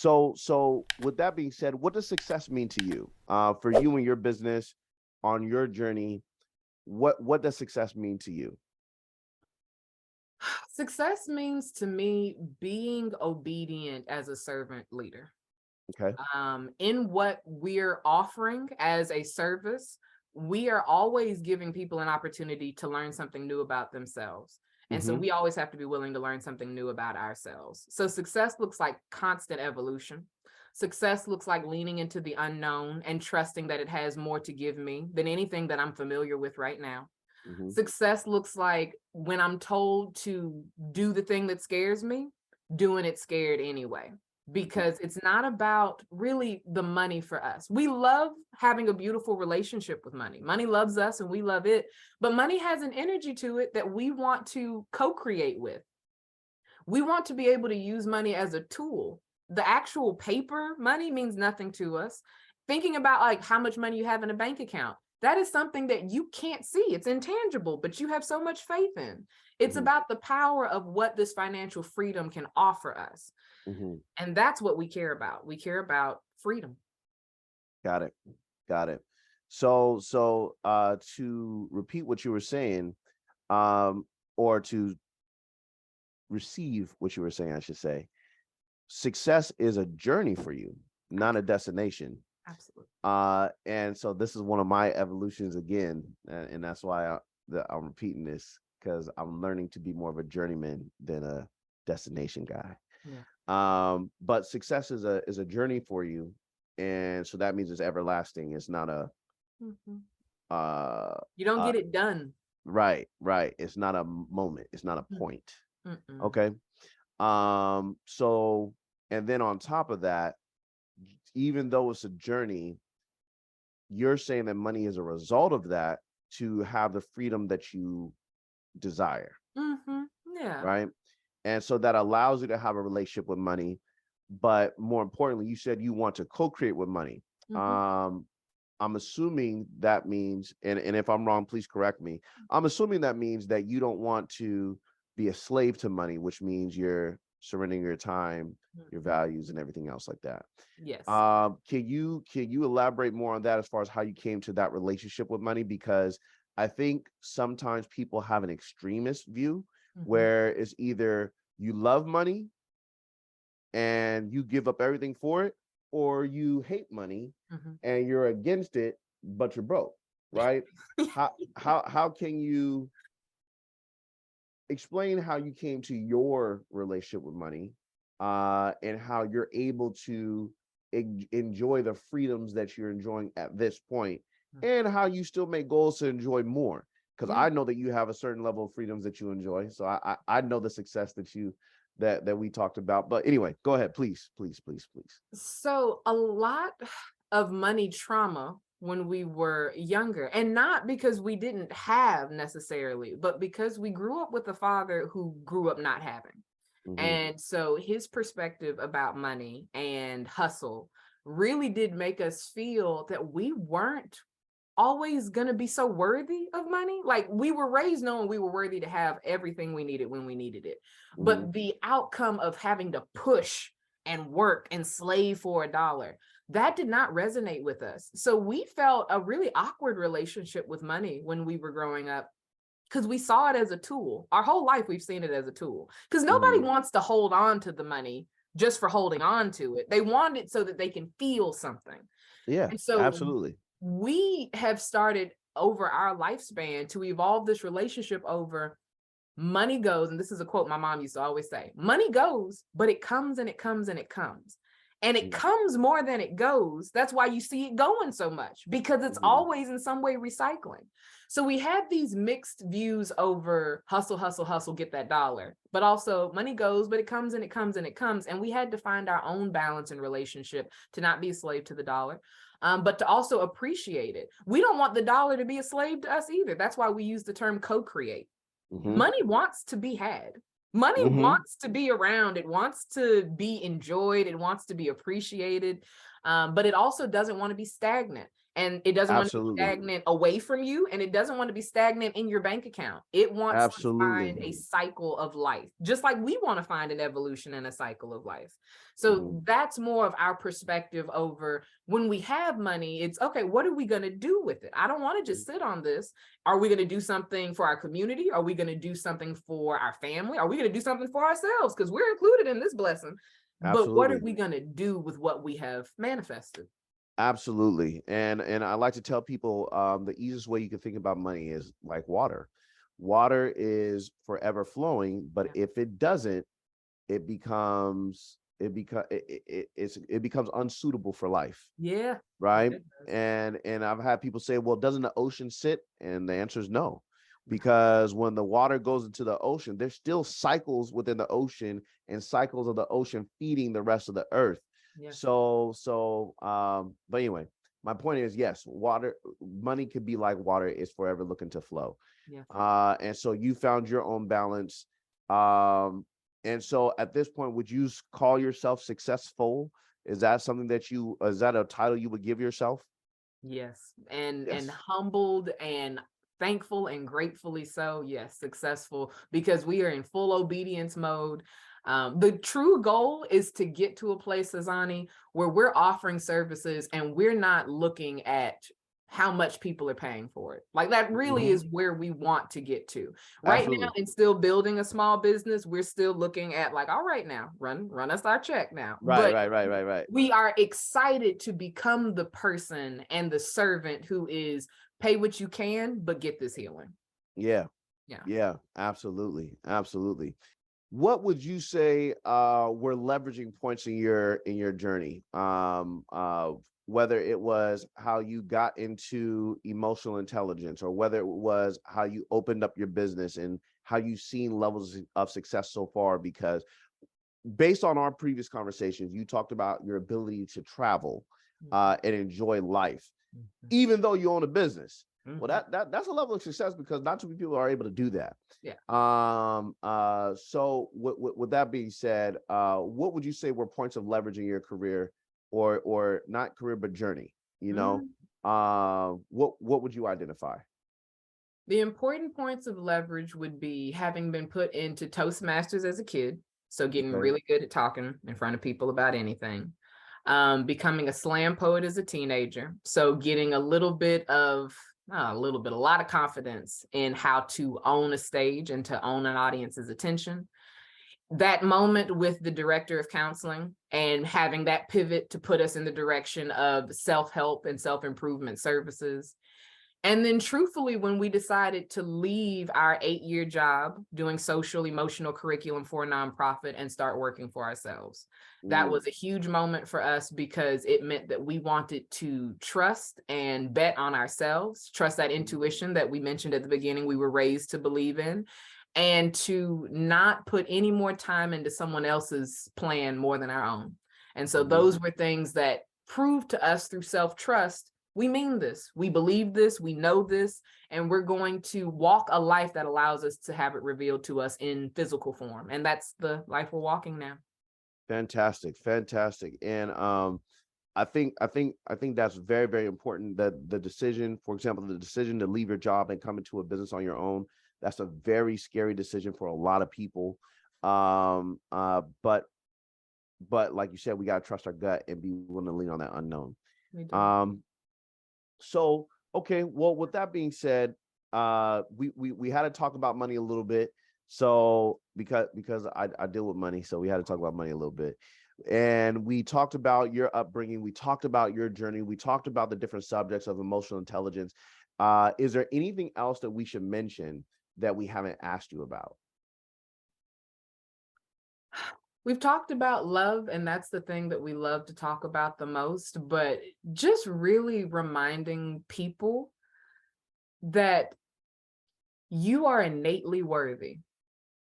So with that being said, what does success mean to you? For you and your business on your journey, what does success mean to you? Success means to me being obedient as a servant leader. Okay. In what we're offering as a service, we are always giving people an opportunity to learn something new about themselves. And so Mm-hmm. we always have to be willing to learn something new about ourselves. So success looks like constant evolution. Success looks like leaning into the unknown and trusting that it has more to give me than anything that I'm familiar with right now. Mm-hmm. Success looks like when I'm told to do the thing that scares me, doing it scared anyway, because it's not about really the money for us. We love having a beautiful relationship with money. Money loves us and we love it, but money has an energy to it that we want to co-create with. We want to be able to use money as a tool. The actual paper money means nothing to us. Thinking about like how much money you have in a bank account, that is something that you can't see. It's intangible, but you have so much faith in. It's Mm-hmm. about the power of what this financial freedom can offer us. Mm-hmm. And that's what we care about. We care about freedom. Got it. Got it. So to repeat what you were saying, or to receive what you were saying, I should say, success is a journey for you, not a destination. Absolutely. And so this is one of my evolutions again, and that's why I'm repeating this, because I'm learning to be more of a journeyman than a destination guy. Yeah. But success is a journey for you, and so that means it's everlasting. It's not a Mhm. uh You don't uh get it done. right. It's not a moment. It's not a Mm, point. mm-mm. Okay. So and then on top of that, even though it's a journey, you're saying that money is a result of that to have the freedom that you desire, Mhm. Yeah. right? And so that allows you to have a relationship with money. But more importantly, you said you want to co-create with money. Mhm. Um, I'm assuming that means, and if I'm wrong, please correct me. I'm assuming that means that you don't want to be a slave to money, which means you're surrendering your time, your Mhm. values, and everything else like that. Yes. Can you elaborate more on that as far as how you came to that relationship with money? Because I think sometimes people have an extremist view Mhm. where it's either you love money and you give up everything for it, or you hate money Mhm. and you're against it, but you're broke, right? How can you explain how you came to your relationship with money, and how you're able to enjoy the freedoms that you're enjoying at this point, and how you still make goals to enjoy more? Because Yeah. I know that you have a certain level of freedoms that you enjoy, so I know the success that you that we talked about. But anyway, go ahead, please. So a lot of money trauma when we were younger, and not because we didn't have necessarily, but because we grew up with a father who grew up not having. Hmm. And so his perspective about money and hustle really did make us feel that we weren't always going to be so worthy of money. Like we were raised knowing we were worthy to have everything we needed when we needed it. Hmm. But the outcome of having to push and work and slave for a dollar, that did not resonate with us. So we felt a really awkward relationship with money when we were growing up, because we saw it as a tool. Our whole life, we've seen it as a tool, because nobody Hmm. wants to hold on to the money just for holding on to it. They want it so that they can feel something. Yeah, And so absolutely. we have started over our lifespan to evolve this relationship over money goes. And this is a quote my mom used to always say: money goes, but it comes and it comes and it comes. And it comes more than it goes. That's why you see it going so much, because it's Mm-hmm. always in some way recycling. So we had these mixed views over hustle, hustle, hustle, get that dollar, but also money goes, but it comes and it comes and it comes. And we had to find our own balance in relationship to not be a slave to the dollar, but to also appreciate it. We don't want the dollar to be a slave to us either. That's why we use the term co-create. Hmm. Money wants to be had. Money Hmm. wants to be around. It wants to be enjoyed. It wants to be appreciated. But it also doesn't want to be stagnant. And it doesn't want to be Absolutely. stagnant away from you, and it doesn't want to be stagnant in your bank account. It wants to find Absolutely. a cycle of life, just like we want to find an evolution and a cycle of life. Mhm. So that's more of our perspective over when we have money. It's okay, what are we going to do with it? I don't want to just sit on this. Are we going to do something for our community? Are we going to do something for our family? Are we going to do something for ourselves? Because we're included in this blessing. But what are Absolutely. we going to do with what we have manifested? Absolutely. And I like to tell people the easiest way you can think about money is like water. Water is forever flowing, but Yeah. if it doesn't, it becomes unsuitable for life, Yeah. Yeah, right? it does. And I've had people say, well, doesn't the ocean sit? And the answer is no, because when the water goes into the ocean, there's still cycles within the ocean and cycles of the ocean feeding the rest of the earth. Yeah. But anyway, my point is, yes, money could be like water, is forever looking to flow. Yeah. And so you found your own balance. Um, and so at this point, would you call yourself successful? Is that something is that a title you would give yourself? Yes. And Yes. humbled and thankful and gratefully so. Yes, successful because we are in full obedience mode. The true goal is to get to a place, Azani, where we're offering services and we're not looking at how much people are paying for it. Like that really Mhm. is where we want to get to. Right now, Absolutely. in still building a small business, we're still looking at like, all right, now run us our check now. Right, But right, right, right, right. we are excited to become the person and the servant who is pay what you can, but get this healing. Yeah, Yeah. yeah, absolutely, absolutely. What would you say were leveraging points in your journey? Whether it was how you got into emotional intelligence, or whether it was how you opened up your business and how you've seen levels of success so far. Because based on our previous conversations, you talked about your ability to travel Mhm. and enjoy life, Mhm. even though you own a business. Well, Mhm. that's a level of success, because not too many people are able to do that. Yeah. So with that being said, what would you say were points of leverage in your career, or not career but journey? You know, Mhm. what would you identify? The important points of leverage would be having been put into Toastmasters as a kid, so getting Okay. really good at talking in front of people about anything. Becoming a slam poet as a teenager, so getting a little bit of not a little bit, a lot of confidence in how to own a stage and to own an audience's attention. That moment with the director of counseling and having that pivot to put us in the direction of self-help and self-improvement services. And then truthfully, when we decided to leave our 8-year job doing social emotional curriculum for a nonprofit and start working for ourselves, that Mm, was a huge moment for us because it meant that we wanted to trust and bet on ourselves, trust that intuition that we mentioned at the beginning we were raised to believe in, and to not put any more time into someone else's plan more than our own. And so mhm. those were things that proved to us through self-trust we mean this, we believe this, we know this, and we're going to walk a life that allows us to have it revealed to us in physical form. And that's the life we're walking now. Fantastic, fantastic. And I think that's very, very important, that the decision, for example, the decision to leave your job and come into a business on your own, that's a very scary decision for a lot of people. But like you said, we got to trust our gut and be willing to lean on that unknown. We do. Um, so okay, well, with that being said, we had to talk about money a little bit. So because I deal with money, so we had to talk about money a little bit. And we talked about your upbringing, we talked about your journey, we talked about the different subjects of emotional intelligence. Is there anything else that we should mention that we haven't asked you about? We've talked about love, and that's the thing that we love to talk about the most, but just really reminding people that you are innately worthy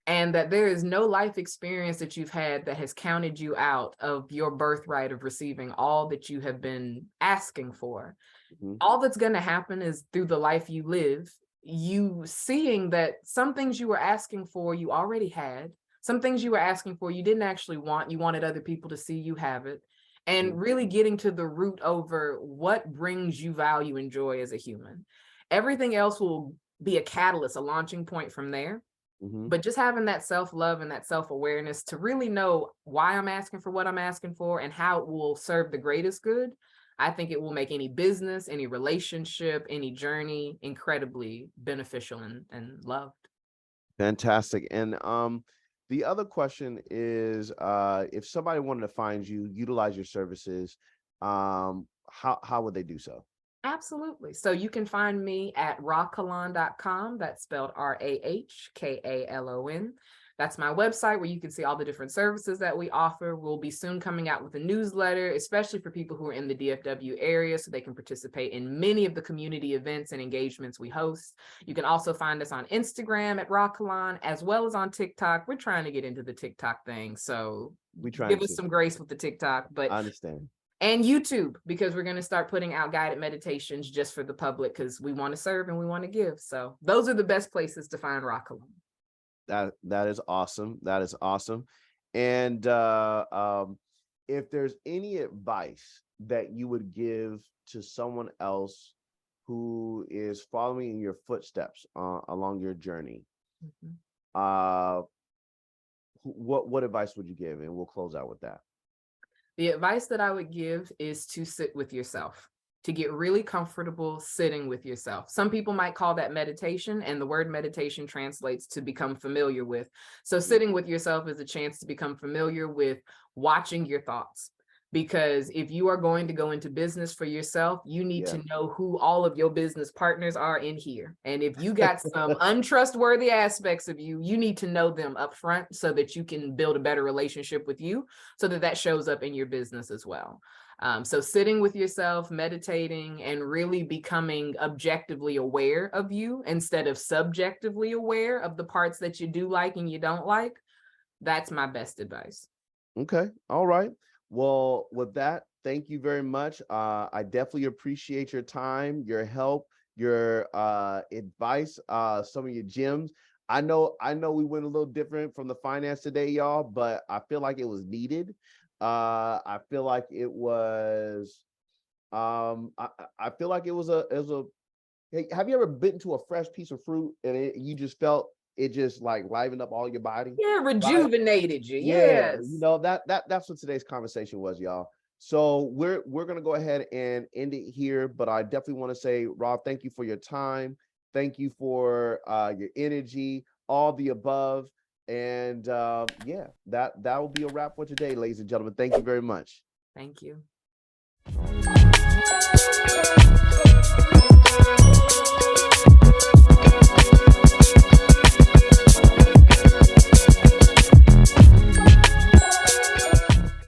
and that there is no life experience that you've had that has counted you out of your birthright of receiving all that you have been asking for. Mhm. All that's going to happen is through the life you live, you seeing that some things you were asking for, you already had. Some things you were asking for, you didn't actually want. You wanted other people to see you have it. and really getting to the root over what brings you value and joy as a human. Everything else will be a catalyst, a launching point from there. But just having that self-love and that self-awareness to really know why I'm asking for what I'm asking for and how it will serve the greatest good, I think it will make any business, any relationship, any journey incredibly beneficial and loved. Fantastic. And the other question is, if somebody wanted to find you, utilize your services, how would they do so? Absolutely. So you can find me at rahkalon.com. That's spelled RAHKALON. That's my website where you can see all the different services that we offer. We'll be soon coming out with a newsletter, especially for people who are in the DFW area, so they can participate in many of the community events and engagements we host. You can also find us on Instagram at Rah Kalon, as well as on TikTok. We're trying to get into the TikTok thing, so give us some grace with the TikTok. But I understand. And YouTube, because we're going to start putting out guided meditations just for the public, because we want to serve and we want to give. So those are the best places to find Rah Kalon. That is awesome. That is awesome. And if there's any advice that you would give to someone else who is following in your footsteps along your journey, what advice would you give? And we'll close out with that. The advice that I would give is to sit with yourself, to get really comfortable sitting with yourself. Some people might call that meditation, and the word meditation translates to become familiar with. So sitting with yourself is a chance to become familiar with watching your thoughts. Because if you are going to go into business for yourself, you need to know who all of your business partners are in here. And if you got some untrustworthy aspects of you, you need to know them up front so that you can build a better relationship with you, so that that shows up in your business as well. So sitting with yourself, meditating, and really becoming objectively aware of you instead of subjectively aware of the parts that you do like and you don't like, that's my best advice. Okay. All right. Well, with that, thank you very much. I definitely appreciate your time, your help, your advice, some of your gems. I know we went a little different from the finance today, y'all, but I feel like it was needed. I feel like it was I feel like it was a hey, have you ever bitten to a fresh piece of fruit and you just felt it just like livened up all your body? Yeah, rejuvenated you. Yeah, Yes. you know, that's what today's conversation was, y'all. So we're gonna go ahead and end it here, but I definitely want to say, Rob, thank you for your time. Thank you for your energy, all the above. And yeah, that will be a wrap for today, ladies and gentlemen. Thank you very much. Thank you.